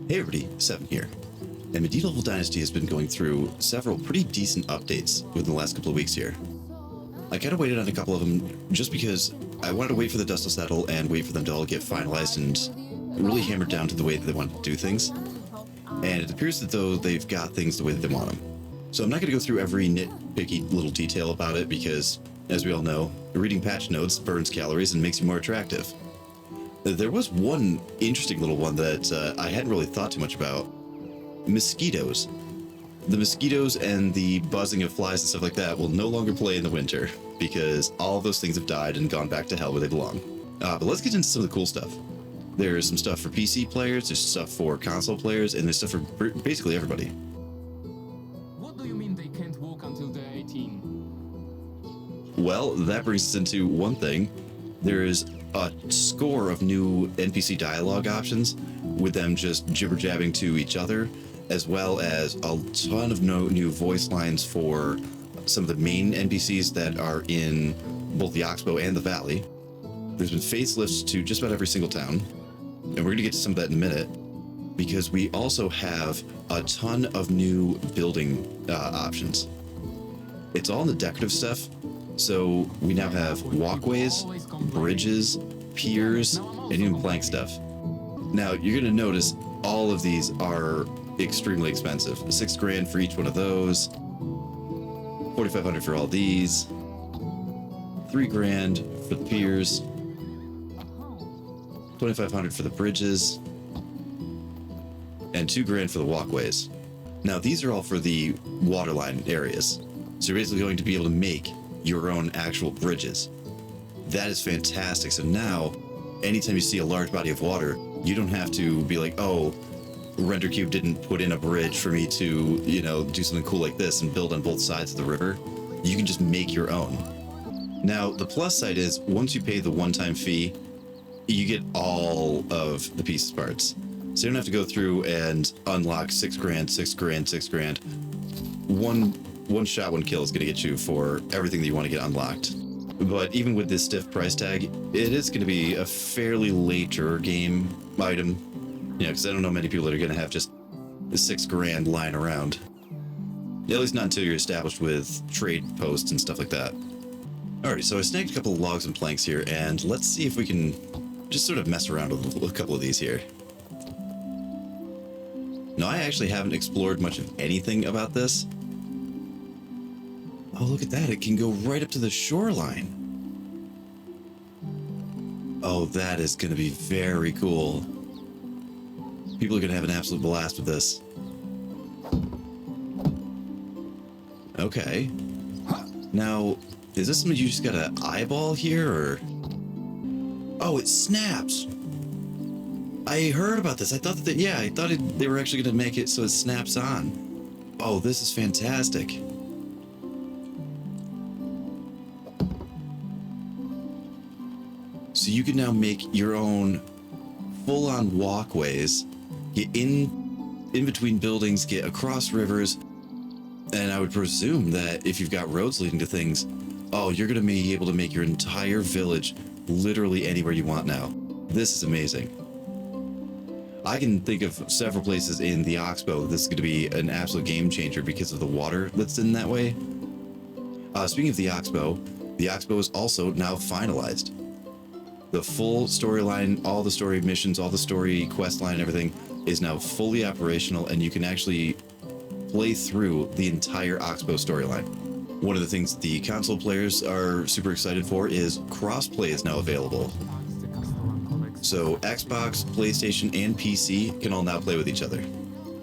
Hey everybody, Seven here. And Medieval Dynasty has been going through several pretty decent updates within the last couple of weeks here. I kind of waited on a couple of them just because I wanted to wait for the dust to settle and wait for them to all get finalized and really hammered down to the way that they want to do things. And it appears that though they've got things the way that they want them. So I'm not going to go through every nitpicky little detail about it because, as we all know, reading patch notes burns calories and makes you more attractive. There was one interesting little one that I hadn't really thought too much about. Mosquitoes. The mosquitoes and the buzzing of flies and stuff like that will no longer play in the winter because all of those things have died and gone back to hell where they belong. But let's get into some of the cool stuff. There's some stuff for PC players, there's stuff for console players, and there's stuff for basically everybody. What do you mean they can't walk until they're 18? Well, that brings us into one thing. There's a score of new NPC dialogue options with them just jibber-jabbing to each other, as well as a ton of new voice lines for some of the main NPCs that are in both the Oxbow and the Valley. There's been facelifts to just about every single town, and we're going to get to some of that in a minute, because we also have a ton of new building options. It's all in the decorative stuff, so we now have walkways, bridges, piers, and even plank stuff. Now, you're going to notice all of these are extremely expensive. $6 grand for each one of those, $4,500 for all these, $3 grand for the piers, $2,500 for the bridges, and $2 grand for the walkways. Now, these are all for the waterline areas. So you're basically going to be able to make your own actual bridges. That is fantastic. So now, anytime you see a large body of water, you don't have to be like, oh, RenderCube didn't put in a bridge for me to, do something cool like this and build on both sides of the river. You can just make your own. Now, the plus side is once you pay the one-time fee, you get all of the pieces parts. So you don't have to go through and unlock $6 grand, $6 grand, $6 grand. One shot, one kill is going to get you for everything that you want to get unlocked. But even with this stiff price tag, it is going to be a fairly later game item. Because I don't know many people that are going to have just the $6 grand lying around. At least not until you're established with trade posts and stuff like that. Alrighty, so I snagged a couple of logs and planks here, and let's see if we can just sort of mess around with a couple of these here. Now, I actually haven't explored much of anything about this. Oh, look at that. It can go right up to the shoreline. Oh, that is going to be very cool. People are going to have an absolute blast with this. Okay. Now, is this something you just got to eyeball here, or... Oh, it snaps. I heard about this. I thought that, they were actually going to make it so it snaps on. Oh, this is fantastic. So you can now make your own full-on walkways, get in between buildings, get across rivers, and I would presume that if you've got roads leading to things, oh, you're going to be able to make your entire village literally anywhere you want now. This is amazing. I can think of several places in the Oxbow this is going to be an absolute game changer because of the water that's in that way. Speaking of the Oxbow is also now finalized. The full storyline, all the story missions, all the story quest line, everything is now fully operational, and you can actually play through the entire Oxbow storyline. One of the things the console players are super excited for is crossplay is now available. So Xbox, PlayStation, and PC can all now play with each other.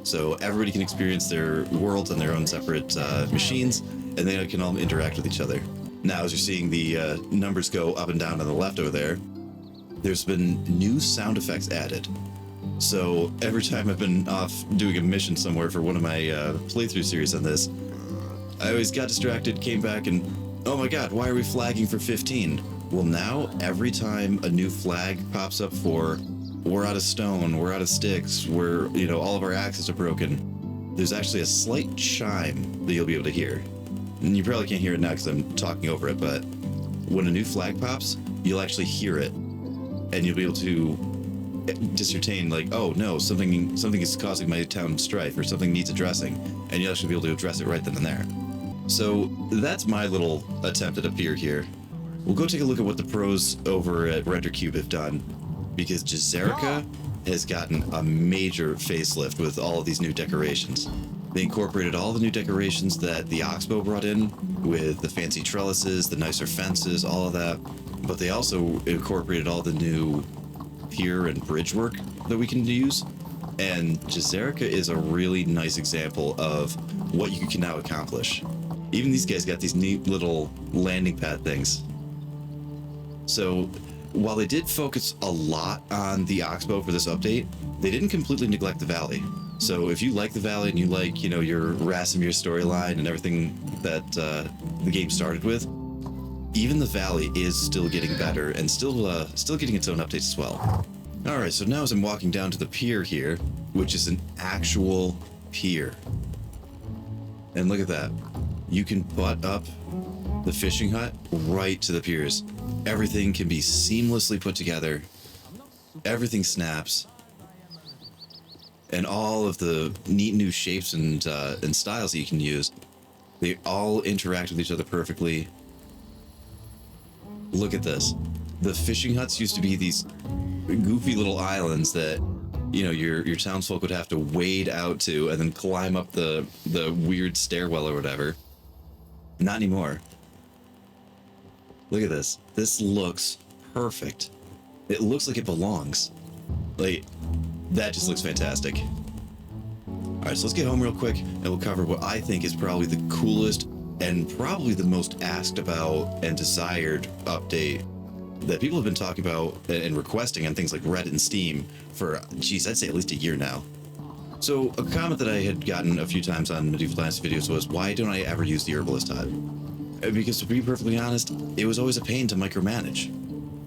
So everybody can experience their worlds on their own separate machines, and they can all interact with each other. Now, as you're seeing the numbers go up and down on the left over there, there's been new sound effects added. So every time I've been off doing a mission somewhere for one of my playthrough series on this, I always got distracted, came back, and oh my god, why are we flagging for 15? Well, now every time a new flag pops up for we're out of stone, we're out of sticks, we're, all of our axes are broken, there's actually a slight chime that you'll be able to hear. And you probably can't hear it now because I'm talking over it, but when a new flag pops, you'll actually hear it, and you'll be able to discern like, oh no, something is causing my town strife, or something needs addressing, and you'll actually be able to address it right then and there. So that's my little attempt at a pier here. We'll go take a look at what the pros over at RenderCube have done, because Jazerica has gotten a major facelift with all of these new decorations. They incorporated all the new decorations that the Oxbow brought in, with the fancy trellises, the nicer fences, all of that. But they also incorporated all the new pier and bridge work that we can use. And Jazerica is a really nice example of what you can now accomplish. Even these guys got these neat little landing pad things. So while they did focus a lot on the Oxbow for this update, they didn't completely neglect the Valley. So if you like the Valley and you like, you know, your Rasimir storyline and everything that the game started with, even the Valley is still getting better and still getting its own updates as well. All right, so now as I'm walking down to the pier here, which is an actual pier, and look at that, you can butt up the fishing hut right to the piers. Everything can be seamlessly put together. Everything snaps. And all of the neat new shapes and styles that you can use, they all interact with each other perfectly. Look at this. The fishing huts used to be these goofy little islands that, you know, your townsfolk would have to wade out to and then climb up the weird stairwell or whatever. Not anymore. Look at this. This looks perfect. It looks like it belongs. Like, that just looks fantastic. Alright, so let's get home real quick and we'll cover what I think is probably the coolest and probably the most asked about and desired update that people have been talking about and requesting on things like Reddit and Steam for, geez, I'd say at least a year now. So a comment that I had gotten a few times on Medieval Dynasty videos was, why don't I ever use the Herbalist Hut? Because to be perfectly honest, it was always a pain to micromanage.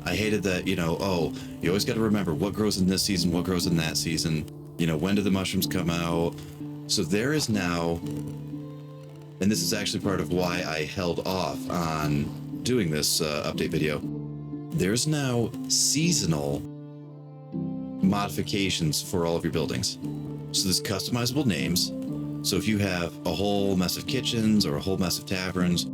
I hated that, you know, oh, you always got to remember what grows in this season, what grows in that season, you know, when do the mushrooms come out? So there is now, and this is actually part of why I held off on doing this update video, there's now seasonal modifications for all of your buildings. So there's customizable names. So if you have a whole mess of kitchens or a whole mess of taverns,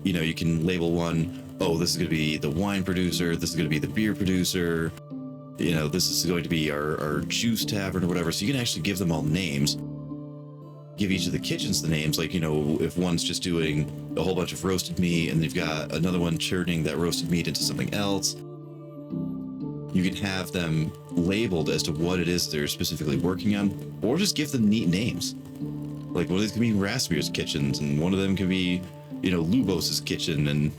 you know, you can label one, oh, this is going to be the wine producer, this is going to be the beer producer, you know, this is going to be our juice tavern or whatever. So you can actually give them all names, give each of the kitchens the names, like, you know, if one's just doing a whole bunch of roasted meat and they've got another one churning that roasted meat into something else, you can have them labeled as to what it is they're specifically working on, or just give them neat names. Like one of these can be Rasimir's kitchens, and one of them can be, you know, Lubos's kitchen,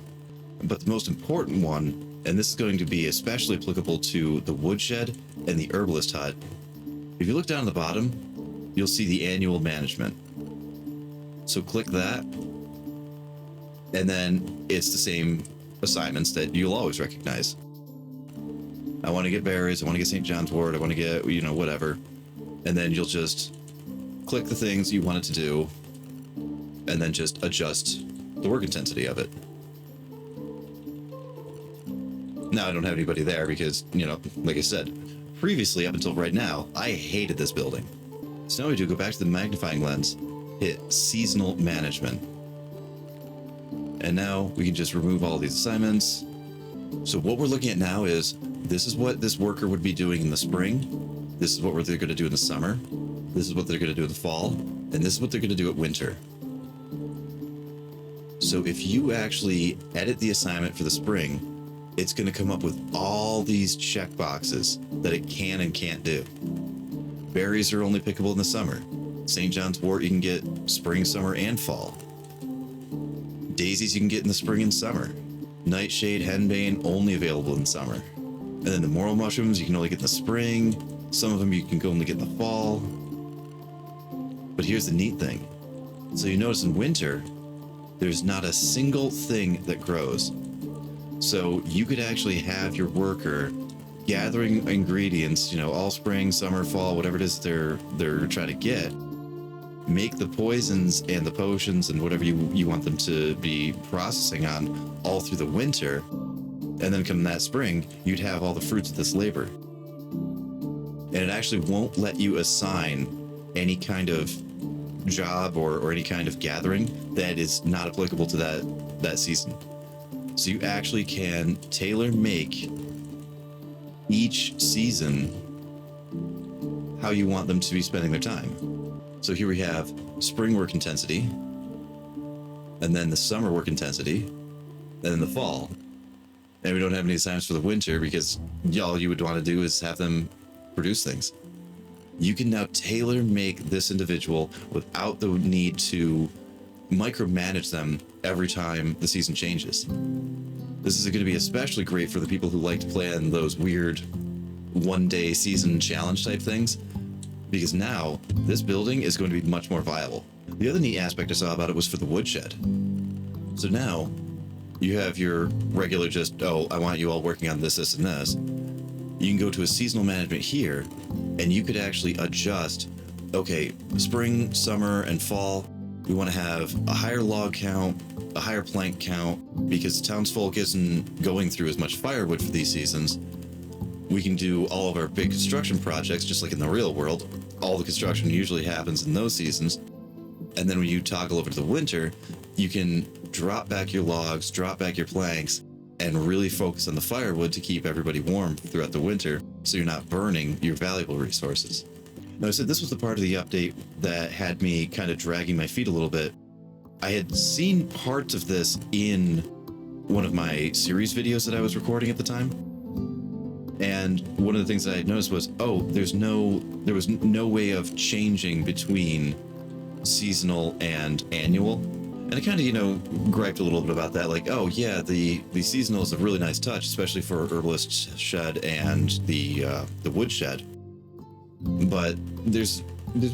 but the most important one, and this is going to be especially applicable to the woodshed and the herbalist hut. If you look down at the bottom, you'll see the annual management. So click that, and then it's the same assignments that you'll always recognize. I want to get berries, I want to get St. John's wort, I want to get, you know, whatever. And then you'll just click the things you want it to do, and then just adjust the work intensity of it. Now I don't have anybody there because, you know, like I said, previously up until right now, I hated this building. So now we do go back to the magnifying lens, hit seasonal management. And now we can just remove all these assignments. So what we're looking at now is, this is what this worker would be doing in the spring. This is what they're going to do in the summer. This is what they're going to do in the fall. And this is what they're going to do at winter. So if you actually edit the assignment for the spring, it's going to come up with all these checkboxes that it can and can't do. Berries are only pickable in the summer. St. John's wort you can get spring, summer, and fall. Daisies you can get in the spring and summer. Nightshade, henbane, only available in summer. And then the morel mushrooms you can only get in the spring. Some of them you can only get in the fall. But here's the neat thing. So you notice in winter, there's not a single thing that grows. So you could actually have your worker gathering ingredients, you know, all spring, summer, fall, whatever it is they're trying to get, make the poisons and the potions and whatever you want them to be processing on all through the winter, and then come that spring, you'd have all the fruits of this labor. and it actually won't let you assign any kind of job or any kind of gathering that is not applicable to that season. So you actually can tailor make each season how you want them to be spending their time. So here we have spring work intensity, and then the summer work intensity, and then the fall. And we don't have any assignments for the winter because all you would want to do is have them produce things. You can now tailor make this individual without the need to micromanage them every time the season changes. This is going to be especially great for the people who like to plan those weird one-day season challenge type things, because now this building is going to be much more viable. The other neat aspect I saw about it was for the woodshed. So now you have your regular just, oh, I want you all working on this, this, and this. You can go to a seasonal management here, and you could actually adjust, okay, spring, summer, and fall, we want to have a higher log count, a higher plank count, because townsfolk isn't going through as much firewood for these seasons. We can do all of our big construction projects just like in the real world. All the construction usually happens in those seasons. And then when you toggle over to the winter, you can drop back your logs, drop back your planks, and really focus on the firewood to keep everybody warm throughout the winter so you're not burning your valuable resources. Now, I said this was the part of the update that had me kind of dragging my feet a little bit. I had seen parts of this in one of my series videos that I was recording at the time. And one of the things that I had noticed was, oh, there was no way of changing between seasonal and annual. And I kind of, griped a little bit about that. Like, oh yeah, the seasonal is a really nice touch, especially for Herbalist Shed and the Woodshed. But there's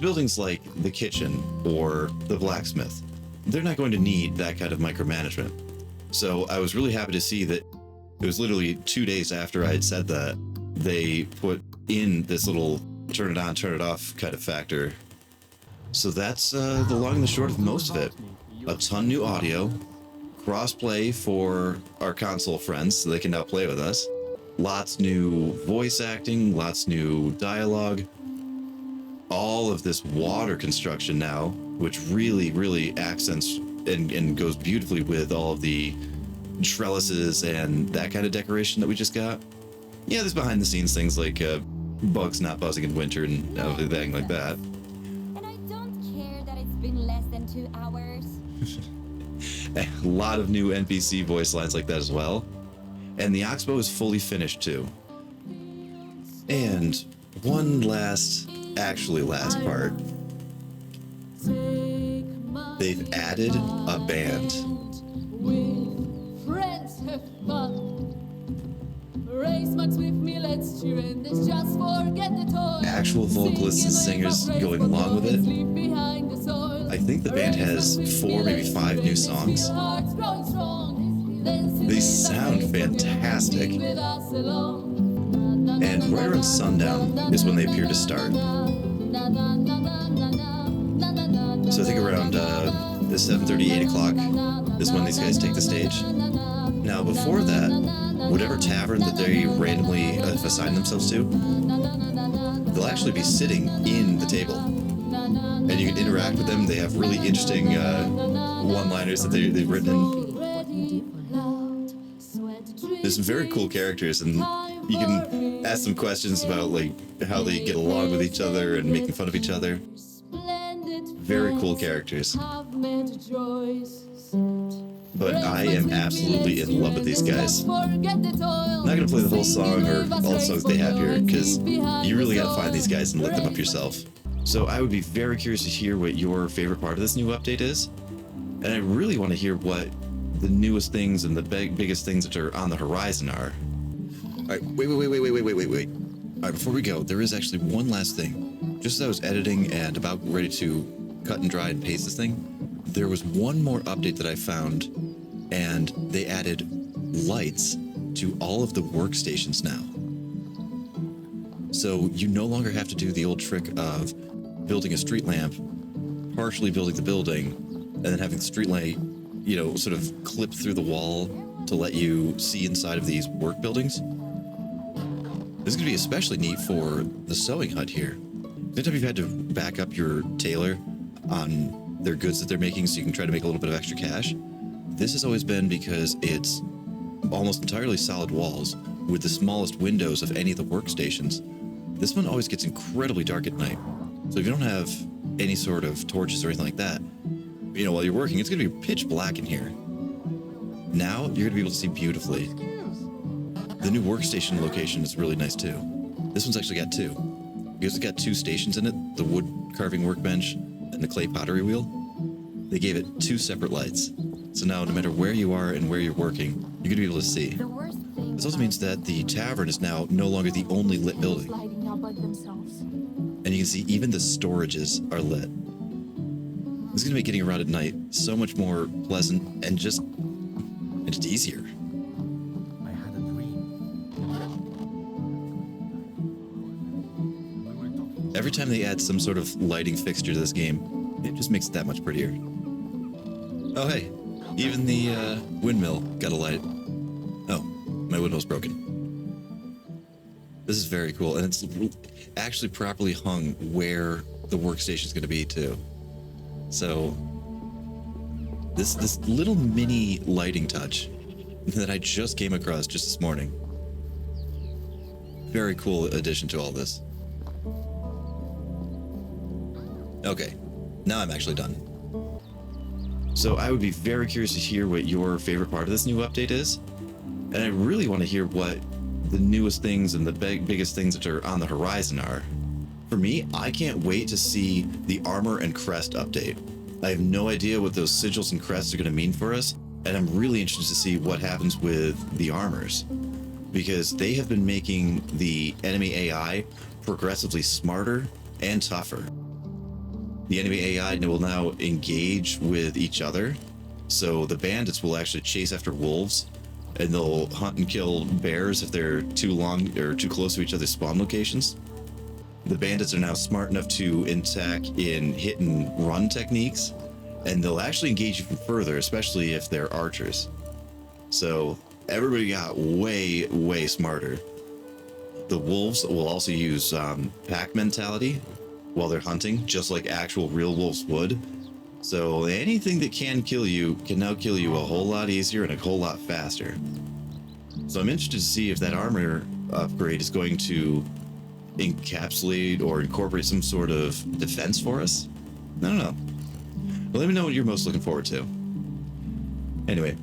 buildings like the kitchen or the blacksmith. They're not going to need that kind of micromanagement. So I was really happy to see that it was literally 2 days after I had said that they put in this little turn it on, turn it off kind of factor. So that's the long and the short of most of it. A ton new audio, cross-play for our console friends so they can now play with us. Lots new voice acting, lots new dialogue. All of this water construction now, which really, really accents and goes beautifully with all of the trellises and that kind of decoration that we just got. Yeah, there's behind the scenes things like bugs not buzzing in winter and everything like that. And I don't care that it's been less than 2 hours. A lot of new NPC voice lines like that as well. And the Oxbow is fully finished too. And one last part. They've added a band. Friends have fun. Race mugs with me, let's cheer and let's just forget the toy. Actual vocalists and singers going along with it. I think the band has 4, maybe 5 new songs. They sound fantastic. And right around sundown is when they appear to start. So I think around 7:30, 8 o'clock is when these guys take the stage. Now before that, whatever tavern that they randomly have assigned themselves to, they'll actually be sitting in the table. And you can interact with them. They have really interesting one-liners that they've written in. There's some very cool characters, and you can ask them questions about like how they get along with each other and making fun of each other. Very cool characters. But I am absolutely in love with these guys. I'm not going to play the whole song or all the songs they have here, because you really got to find these guys and look them up yourself. So I would be very curious to hear what your favorite part of this new update is. And I really want to hear what the newest things and the biggest things that are on the horizon are. All right, wait. All right, before we go, there is actually one last thing. Just as I was editing and about ready to cut and dry and paste this thing, there was one more update that I found, and they added lights to all of the workstations now. So you no longer have to do the old trick of building a street lamp, partially building the building, and then having the street light, sort of clip through the wall to let you see inside of these work buildings. This is going to be especially neat for the sewing hut here. Anytime you've had to back up your tailor on their goods that they're making so you can try to make a little bit of extra cash, this has always been because it's almost entirely solid walls with the smallest windows of any of the workstations. This one always gets incredibly dark at night. So if you don't have any sort of torches or anything like that, you know, while you're working, it's going to be pitch black in here. Now you're going to be able to see beautifully. The new workstation location is really nice too. This one's actually got two. Because it's got two stations in it, the wood carving workbench and the clay pottery wheel. They gave it two separate lights. So now no matter where you are and where you're working, you're going to be able to see. The worst thing. This also means that the tavern is now no longer the only lit building. Lighting up by themselves. And you can see even the storages are lit. This is going to make getting around at night so much more pleasant and just easier. I had a dream. We were talking. Every time they add some sort of lighting fixture to this game, it just makes it that much prettier. Oh hey, even the windmill got a light. Oh, my windmill's broken. This is very cool, and it's actually properly hung where the workstation's going to be too. So this little mini lighting touch that I just came across just this morning. Very cool addition to all this. Okay, now I'm actually done. So I would be very curious to hear what your favorite part of this new update is. And I really want to hear what the newest things and the biggest things that are on the horizon are. For me, I can't wait to see the armor and crest update. I have no idea what those sigils and crests are going to mean for us, and I'm really interested to see what happens with the armors, because they have been making the enemy AI progressively smarter and tougher. The enemy AI will now engage with each other, so the bandits will actually chase after wolves, and they'll hunt and kill bears if they're too long or too close to each other's spawn locations. The bandits are now smart enough to attack in hit and run techniques, and they'll actually engage even further, especially if they're archers. So everybody got way smarter. The wolves will also use pack mentality while they're hunting, just like actual real wolves would. So anything that can kill you can now kill you a whole lot easier and a whole lot faster. So I'm interested to see if that armor upgrade is going to encapsulate or incorporate some sort of defense for us. I don't know. Well, let me know what you're most looking forward to. Anyway,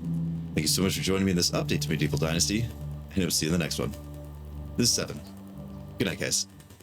thank you so much for joining me in this update to Medieval Dynasty, and I'll see you in the next one. This is 7. Good night, guys.